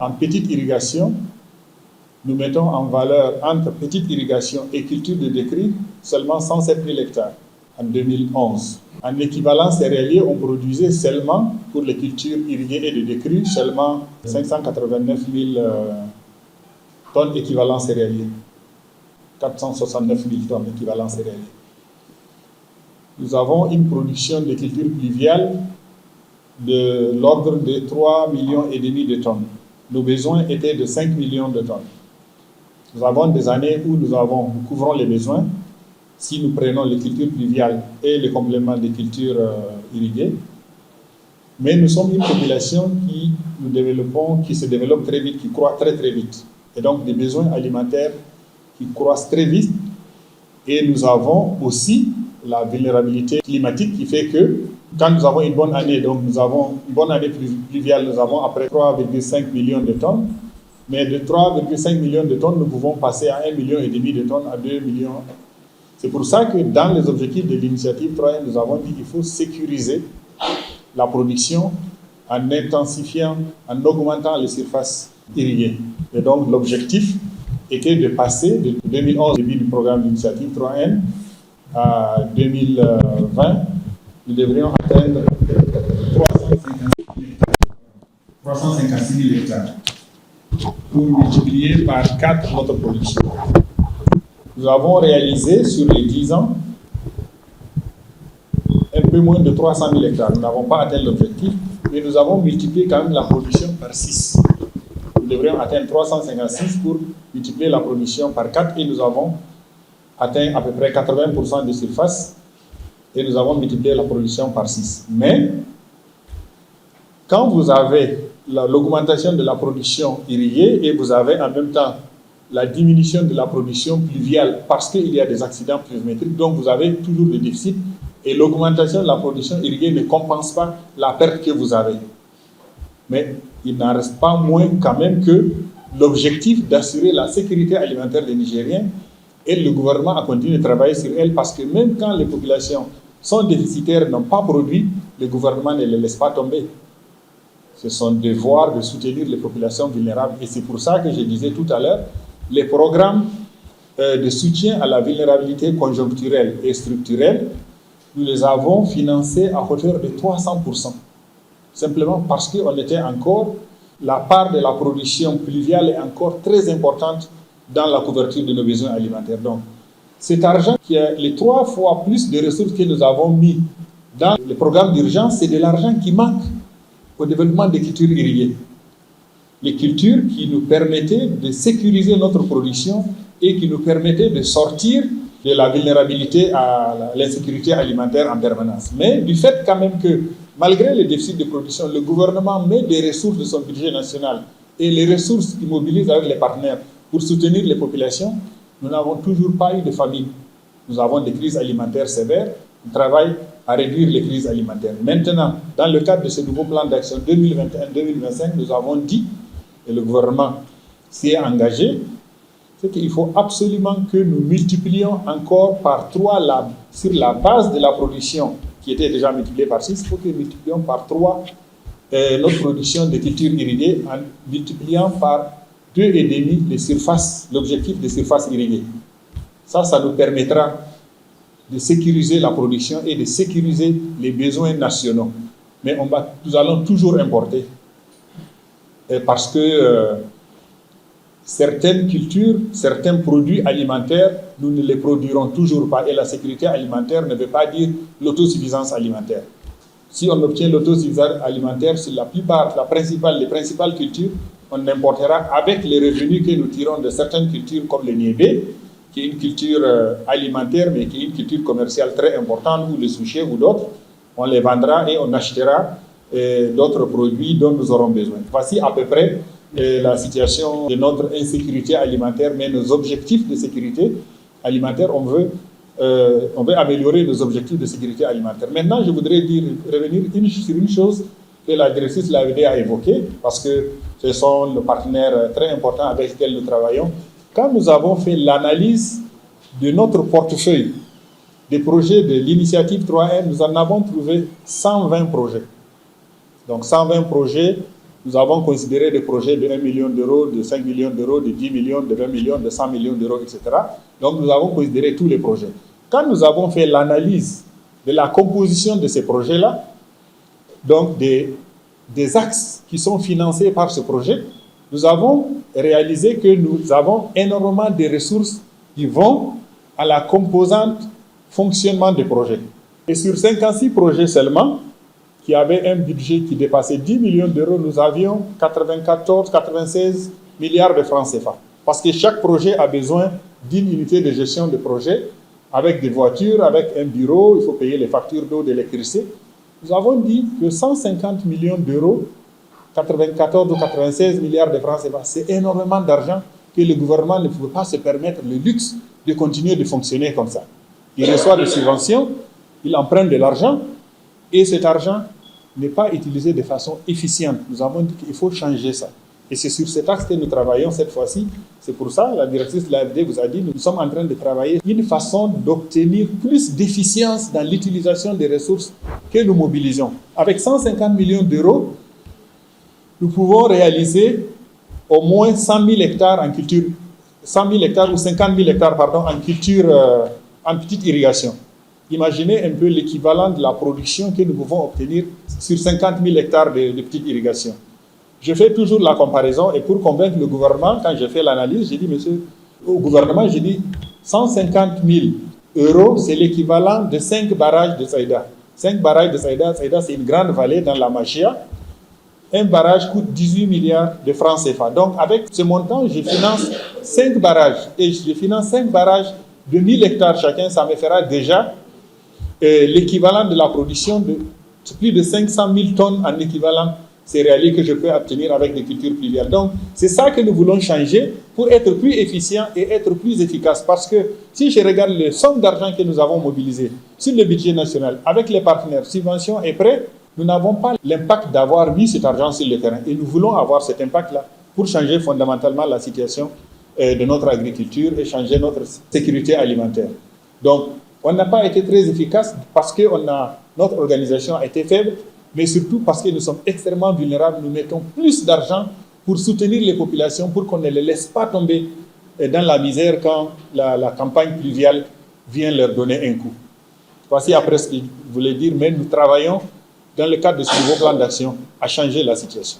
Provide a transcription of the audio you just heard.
En petite irrigation, nous mettons en valeur entre petite irrigation et culture de décrue seulement 107 000 hectares en 2011. En équivalent céréalier, on produisait seulement, pour les cultures irriguées et de décrue, seulement 589 000 tonnes équivalent céréalier. 469 000 tonnes équivalent céréalier. Nous avons une production de cultures pluviales de l'ordre de 3,5 millions de tonnes. Nos besoins étaient de 5 millions de tonnes. Nous avons des années où nous couvrons les besoins si nous prenons les cultures pluviales et les compléments des cultures irriguées. Mais nous sommes une population qui se développe très vite, qui croît très très vite. Et donc des besoins alimentaires qui croissent très vite. Et nous avons aussi la vulnérabilité climatique qui fait que quand nous avons une bonne année, donc nous avons une bonne année pluviale, nous avons après 3,5 millions de tonnes. Mais de 3,5 millions de tonnes, nous pouvons passer à 1,5 million de tonnes, à 2 millions. C'est pour ça que dans les objectifs de l'initiative 3N, nous avons dit qu'il faut sécuriser la production en intensifiant, en augmentant les surfaces irriguées. Et donc l'objectif était de passer de 2011, début du programme d'initiative 3N, à 2020, nous devrions atteindre 356 000 hectares pour multiplier par 4 notre production. Nous avons réalisé sur les 10 ans un peu moins de 300 000 hectares. Nous n'avons pas atteint l'objectif, mais nous avons multiplié quand même la production par 6. Nous devrions atteindre 356 pour multiplier la production par 4 et nous avons atteint à peu près 80% de surface et nous avons multiplié la production par 6. Mais quand vous avez l'augmentation de la production irriguée et vous avez en même temps la diminution de la production pluviale parce qu'il y a des accidents pluviométriques, donc vous avez toujours des déficits et l'augmentation de la production irriguée ne compense pas la perte que vous avez. Mais il n'en reste pas moins quand même que l'objectif d'assurer la sécurité alimentaire des Nigériens et le gouvernement a continué de travailler sur elle parce que même quand les populations sont déficitaires et n'ont pas produit, le gouvernement ne les laisse pas tomber. C'est son devoir de soutenir les populations vulnérables. Et c'est pour ça que je disais tout à l'heure, les programmes de soutien à la vulnérabilité conjoncturelle et structurelle, nous les avons financés à hauteur de 300%. Simplement parce qu'on était encore, la part de la production pluviale est encore très importante dans la couverture de nos besoins alimentaires. Donc, cet argent qui a les 3 fois plus de ressources que nous avons mis dans le programme d'urgence, c'est de l'argent qui manque au développement des cultures irriguées. Les cultures qui nous permettaient de sécuriser notre production et qui nous permettaient de sortir de la vulnérabilité à l'insécurité alimentaire en permanence. Mais du fait quand même que, malgré les déficits de production, le gouvernement met des ressources de son budget national et les ressources qu'il mobilise avec les partenaires pour soutenir les populations, nous n'avons toujours pas eu de famine. Nous avons des crises alimentaires sévères. On travaille à réduire les crises alimentaires. Maintenant, dans le cadre de ce nouveau plan d'action 2021-2025, nous avons dit, et le gouvernement s'y est engagé, c'est qu'il faut absolument que nous multiplions encore par 3 sur la base de la production qui était déjà multipliée par 6, il faut que nous multiplions par 3 notre production de cultures irriguées en multipliant par 2,5 les surfaces, l'objectif des surfaces irriguées. Ça nous permettra de sécuriser la production et de sécuriser les besoins nationaux. Mais nous allons toujours importer parce que certaines cultures, certains produits alimentaires, nous ne les produirons toujours pas et la sécurité alimentaire ne veut pas dire l'autosuffisance alimentaire. Si on obtient l'autosuffisance alimentaire sur les principales cultures, on importera avec les revenus que nous tirons de certaines cultures comme le niébé, qui est une culture alimentaire, mais qui est une culture commerciale très importante, ou le souchet ou d'autres, on les vendra et on achètera d'autres produits dont nous aurons besoin. Voici à peu près la situation de notre insécurité alimentaire, mais nos objectifs de sécurité alimentaire, on veut améliorer nos objectifs de sécurité alimentaire. Maintenant, je voudrais revenir sur une chose que la directrice l'AED a évoquée, parce que ce sont nos partenaires très importants avec lesquels nous travaillons. Quand nous avons fait l'analyse de notre portefeuille des projets de l'initiative 3N, nous en avons trouvé 120 projets. Donc 120 projets Nous avons considéré des projets de 1 million d'euros, de 5 millions d'euros, de 10 millions, de 20 millions, de 100 millions d'euros, etc. Donc nous avons considéré tous les projets. Quand nous avons fait l'analyse de la composition de ces projets-là, donc des axes qui sont financés par ce projet, nous avons réalisé que nous avons énormément de ressources qui vont à la composante fonctionnement des projets. Et sur 56 projets seulement, qui avaient un budget qui dépassait 10 millions d'euros, nous avions 96 milliards de francs CFA. Parce que chaque projet a besoin d'une unité de gestion de projet, avec des voitures, avec un bureau, il faut payer les factures d'eau, d'électricité. Nous avons dit que 150 millions d'euros, 94 ou 96 milliards de francs CFA, c'est énormément d'argent que le gouvernement ne pouvait pas se permettre le luxe de continuer de fonctionner comme ça. Il reçoit des subventions, il emprunte de l'argent, et cet argent n'est pas utilisé de façon efficiente. Nous avons dit qu'il faut changer ça. Et c'est sur cet axe que nous travaillons cette fois-ci. C'est pour ça que la directrice de l'AFD vous a dit nous sommes en train de travailler une façon d'obtenir plus d'efficience dans l'utilisation des ressources que nous mobilisons. Avec 150 millions d'euros, nous pouvons réaliser au moins 100 000 hectares en culture, 100 000 hectares ou 50 000 hectares pardon, en culture, en petite irrigation. Imaginez un peu l'équivalent de la production que nous pouvons obtenir sur 50 000 hectares de petite irrigation. Je fais toujours la comparaison et pour convaincre le gouvernement, quand j'ai fait l'analyse, j'ai dit, monsieur, au gouvernement, j'ai dit 150 000 euros, c'est l'équivalent de 5 barrages de Saïda. 5 barrages de Saïda, Saïda c'est une grande vallée dans la Machia. Un barrage coûte 18 milliards de francs CFA. Donc avec ce montant, je finance 5 barrages. Et je finance 5 barrages de 1000 hectares chacun, ça me fera déjà l'équivalent de la production de plus de 500 000 tonnes en équivalent céréalier que je peux obtenir avec des cultures pluviales. Donc, c'est ça que nous voulons changer pour être plus efficient et être plus efficace. Parce que si je regarde les sommes d'argent que nous avons mobilisées sur le budget national, avec les partenaires, subventions et prêts, nous n'avons pas l'impact d'avoir mis cet argent sur le terrain. Et nous voulons avoir cet impact-là pour changer fondamentalement la situation de notre agriculture et changer notre sécurité alimentaire. Donc, on n'a pas été très efficace parce que notre organisation a été faible, mais surtout parce que nous sommes extrêmement vulnérables. Nous mettons plus d'argent pour soutenir les populations, pour qu'on ne les laisse pas tomber dans la misère quand la campagne pluviale vient leur donner un coup. Voici après ce que je voulais dire, mais nous travaillons dans le cadre de ce nouveau plan d'action à changer la situation.